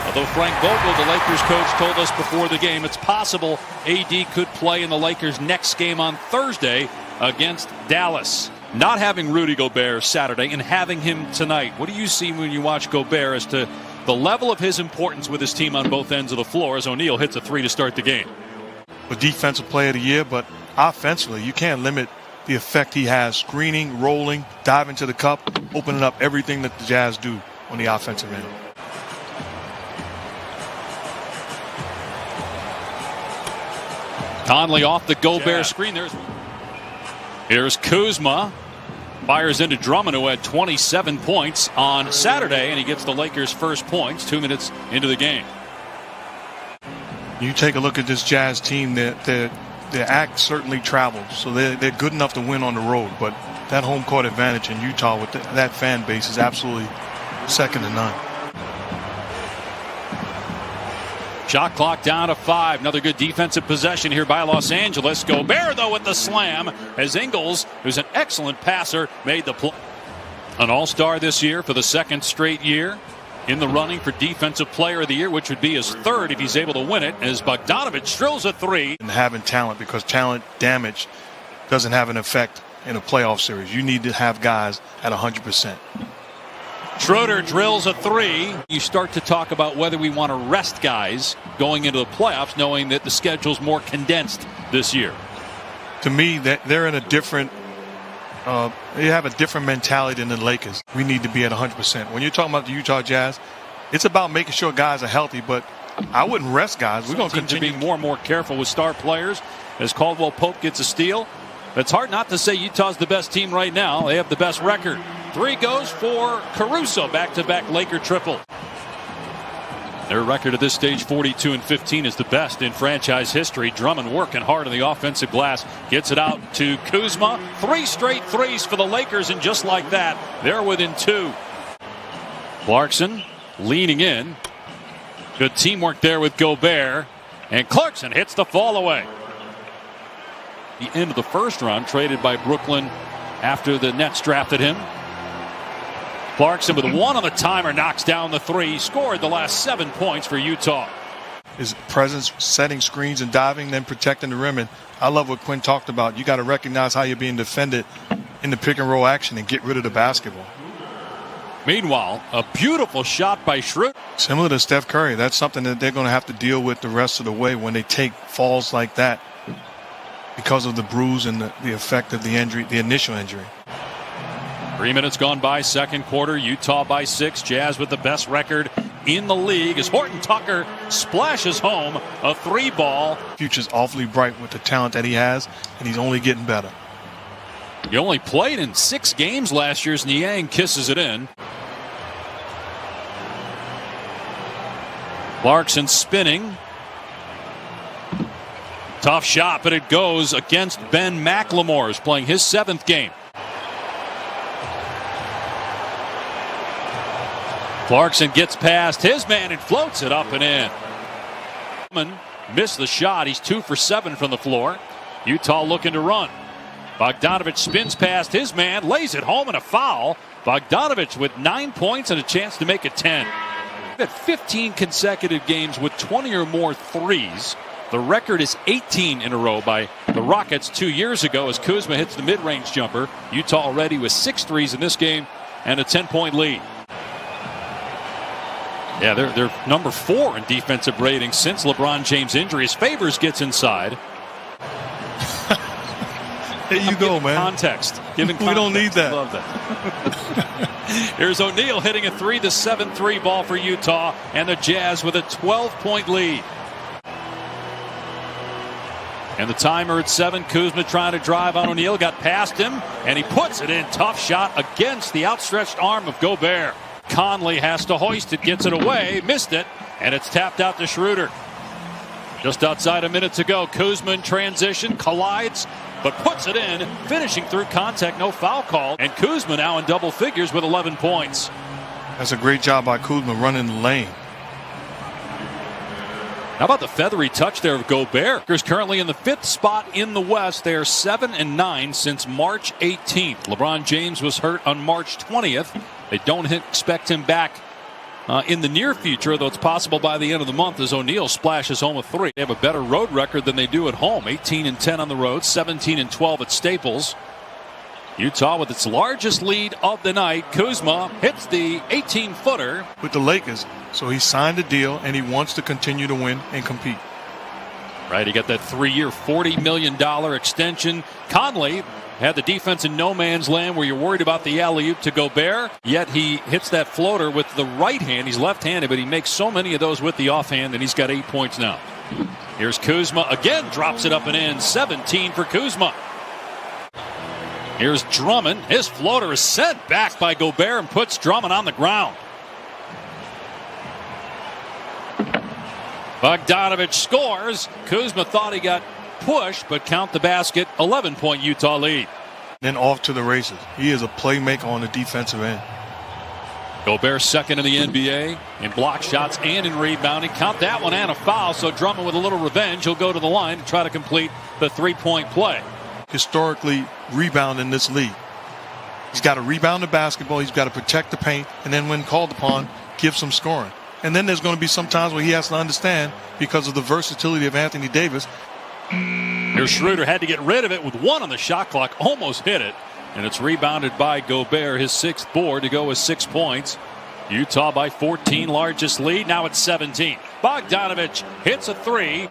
Although Frank Vogel, the Lakers coach, told us before the game it's possible AD could play in the Lakers' next game on Thursday against Dallas. Not having Rudy Gobert Saturday and having him tonight, what do you see when you watch Gobert as to the level of his importance with his team on both ends of the floor as O'Neal hits a three to start the game? A defensive player of the year, but offensively, you can't limit the effect he has screening, rolling, diving to the cup, opening up everything that the Jazz do on the offensive end. Conley off the Gobert screen. Here's Kuzma. Fires into Drummond, who had 27 points on Saturday, and he gets the Lakers' first points 2 minutes into the game. You take a look at this Jazz team, their act certainly travels, so they're good enough to win on the road, but that home court advantage in Utah with that fan base is absolutely second to none. Shot clock down to 5. Another good defensive possession here by Los Angeles. Gobert, though, with the slam as Ingles, who's an excellent passer, made the play. An all-star this year for the second straight year. In the running for Defensive Player of the Year, which would be his third if he's able to win it, as Bogdanovich drills a three. And having talent, because talent damage doesn't have an effect in a playoff series. You need to have guys at 100%. Schroeder drills a three. You start to talk about whether we want to rest guys going into the playoffs, knowing that the schedule's more condensed this year. To me, they're in a different they have a different mentality than the Lakers. We need to be at 100%. When you're talking about the Utah Jazz, it's about making sure guys are healthy, but I wouldn't rest guys. We're going to continue to be more and more careful with star players as Caldwell Pope gets a steal. It's hard not to say Utah's the best team right now. They have the best record. Three goes for Caruso, back-to-back Laker triple. Their record at this stage, 42-15, is the best in franchise history. Drummond working hard on the offensive glass. Gets it out to Kuzma. 3 straight threes for the Lakers, and just like that, they're within 2. Clarkson leaning in. Good teamwork there with Gobert. And Clarkson hits the fall away. The end of the first round, traded by Brooklyn after the Nets drafted him. Clarkson with 1 on the timer knocks down the three. Scored the last 7 points for Utah. His presence, setting screens and diving, then protecting the rim. And I love what Quinn talked about. You got to recognize how you're being defended in the pick and roll action and get rid of the basketball. Meanwhile, a beautiful shot by Schroeder. Similar to Steph Curry, that's something that they're going to have to deal with the rest of the way when they take falls like that because of the bruise and the effect of the injury, the initial injury. 3 minutes gone by, second quarter. Utah by 6. Jazz with the best record in the league as Horton Tucker splashes home a 3-ball. Future's awfully bright with the talent that he has, and he's only getting better. He only played in 6 games last year as Niang kisses it in. Clarkson spinning. Tough shot, but it goes against Ben McLemore, who's playing his 7th game. Clarkson gets past his man and floats it up and in. Missed the shot. He's 2 for 7 from the floor. Utah looking to run. Bogdanovich spins past his man, lays it home, and a foul. Bogdanovich with 9 points and a chance to make it 10. At 15 consecutive games with 20 or more threes. The record is 18 in a row by the Rockets 2 years ago as Kuzma hits the mid-range jumper. Utah already with 6 threes in this game and a 10-point lead. Yeah, they're number 4 in defensive rating since LeBron James' injuries. Favors gets inside. There you go, man. Context. We don't need that. Love that. Here's O'Neal hitting a 3, the 7-3 ball for Utah, and the Jazz with a 12-point lead. And the timer at 7. Kuzma trying to drive on O'Neal, got past him, and he puts it in. Tough shot against the outstretched arm of Gobert. Conley has to hoist it, gets it away, missed it, and it's tapped out to Schroeder. Just outside a minute to go. Kuzma in transition, collides, but puts it in, finishing through contact, no foul call. And Kuzma now in double figures with 11 points. That's a great job by Kuzma running the lane. How about the feathery touch there of Gobert? He's currently in the 5th spot in the West. They are 7-9 since March 18th. LeBron James was hurt on March 20th. They don't expect him back in the near future, though it's possible by the end of the month, as O'Neal splashes home a 3. They have a better road record than they do at home. 18-10 on the road, 17-12 at Staples. Utah with its largest lead of the night. Kuzma hits the 18-footer. With the Lakers, so he signed a deal and he wants to continue to win and compete. Right, he got that 3-year, $40 million extension. Conley had the defense in no man's land where you're worried about the alley-oop to Gobert, yet he hits that floater with the right hand. He's left-handed, but he makes so many of those with the offhand, and he's got 8 points now. Here's Kuzma again, drops it up and in. 17 for Kuzma. Here's Drummond. His floater is sent back by Gobert and puts Drummond on the ground. Bogdanovich scores. Kuzma thought he got pushed, but count the basket. 11-point Utah lead. Then off to the races. He is a playmaker on the defensive end. Gobert second in the NBA in block shots and in rebounding. Count that one and a foul, so Drummond with a little revenge. He'll go to the line to try to complete the three-point play. Historically rebound in this league. He's got to rebound the basketball. He's got to protect the paint. And then when called upon, give some scoring. And then there's going to be some times where he has to understand, because of the versatility of Anthony Davis. Here's Schroeder, had to get rid of it with 1 on the shot clock. Almost hit it. And it's rebounded by Gobert, his 6th board to go with 6 points. Utah by 14, largest lead. Now it's 17. Bogdanovich hits a 3.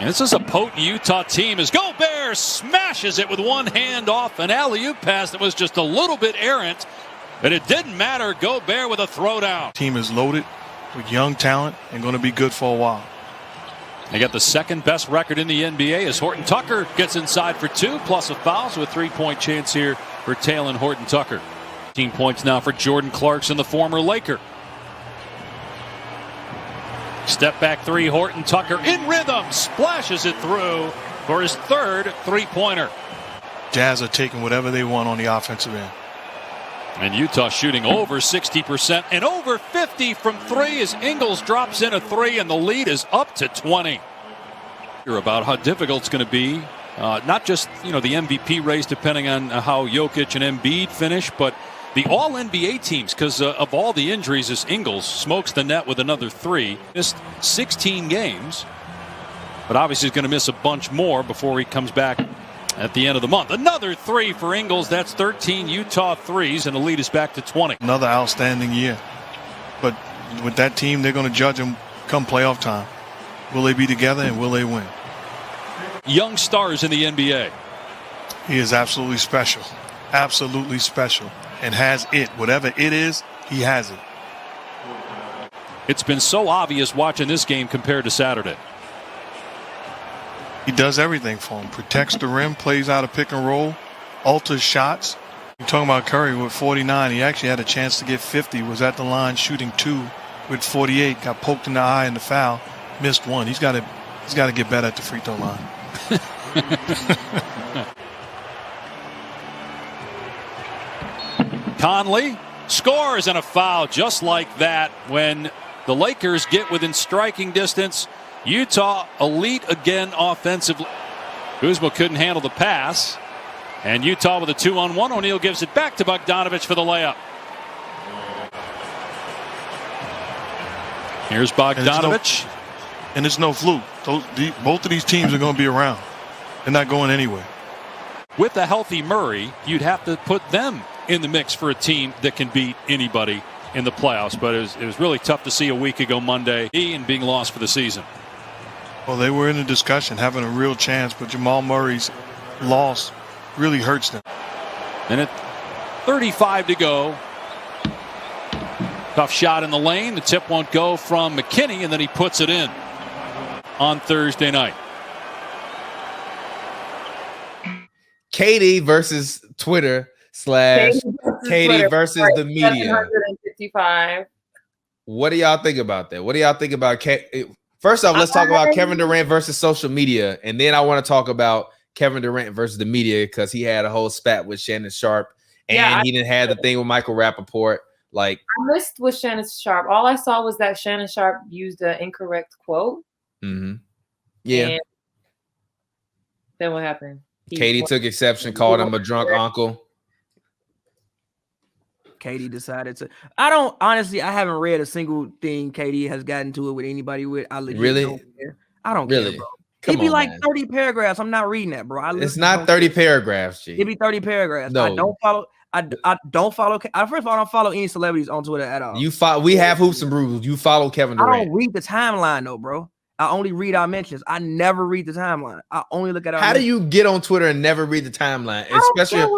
And this is a potent Utah team as Gobert smashes it with one hand off an alley-oop pass that was just a little bit errant. But it didn't matter. Gobert with a throwdown. Team is loaded with young talent and going to be good for a while. They got the second best record in the NBA as Horton Tucker gets inside for 2 plus a foul, so a 3-point chance here for Talen Horton Tucker. 15 points now for Jordan Clarkson, the former Laker. Step back 3, Horton Tucker in rhythm, splashes it through for his 3rd three-pointer. Jazz are taking whatever they want on the offensive end. And Utah shooting over 60% and over 50 from 3 as Ingles drops in a 3, and the lead is up to 20. About how difficult it's going to be, not just the MVP race depending on how Jokic and Embiid finish, but the all-NBA teams, because of all the injuries, as Ingles smokes the net with another 3. Missed 16 games, but obviously he's going to miss a bunch more before he comes back at the end of the month. Another 3 for Ingles. That's 13 Utah threes, and the lead is back to 20. Another outstanding year. But with that team, they're going to judge them come playoff time. Will they be together and will they win? Young stars in the NBA. He is absolutely special. Absolutely special. And has it. Whatever it is, he has it. It's been so obvious watching this game compared to Saturday. He does everything for him. Protects the rim, plays out a pick and roll, alters shots. You're talking about Curry with 49. He actually had a chance to get 50. Was at the line shooting 2 with 48. Got poked in the eye in the foul. Missed 1. He's got to get better at the free throw line. Conley scores, and a foul just like that when the Lakers get within striking distance. Utah elite again offensively. Kuzma couldn't handle the pass. And Utah with a 2-on-1. O'Neal gives it back to Bogdanovich for the layup. Here's Bogdanovich. And it's no fluke. Both of these teams are going to be around. They're not going anywhere. With a healthy Murray, you'd have to put them in the mix for a team that can beat anybody in the playoffs. But it was really tough to see a week ago Monday and being lost for the season. Well, they were in a discussion, having a real chance, but Jamal Murray's loss really hurts them. And at 35 to go. Tough shot in the lane. The tip won't go from McKinney, and then he puts it in on Thursday night. Katie versus Twitter / Katie versus the media. 755. What do y'all think about that? What do y'all think about First off, let's talk about Kevin Durant versus social media, and then I want to talk about Kevin Durant versus the media because he had a whole spat with Shannon Sharp, and he didn't have the thing with Michael Rappaport. Like, I missed with Shannon Sharp. All I saw was that Shannon Sharp used an incorrect quote. Mm-hmm. Yeah. And then what happened? Katie took exception, called him a drunk uncle. Katie decided to. I don't honestly. I haven't read a single thing Katie has gotten to it with anybody with. I legit Really? don't care. I don't Really? care, bro. Come It'd be on, like man. 30 paragraphs. I'm not reading that, bro. It's not 30 paragraphs, G. It'd be 30 paragraphs. No. I don't follow. I don't follow. First of all, I don't follow any celebrities on Twitter at all. We have Hoops and Brews. You follow Kevin Durant. I don't read the timeline though, bro. I only read our mentions. I never read the timeline. I only look at our How do you get on Twitter and never read the timeline? Especially,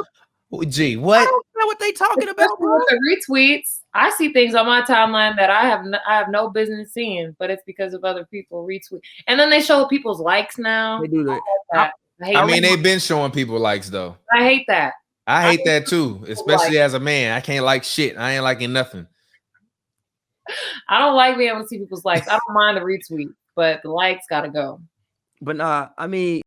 G, what? I don't know what they talking about, bro. With the retweets, I see things on my timeline that I have no business seeing, but it's because of other people retweet. And then they show people's likes now. They do that. I mean, they've been showing people likes though. I hate that. I hate that too, especially as a man. I can't like shit. I ain't liking nothing. I don't like being able to see people's likes. I don't mind the retweet, but the likes gotta go. But nah, I mean,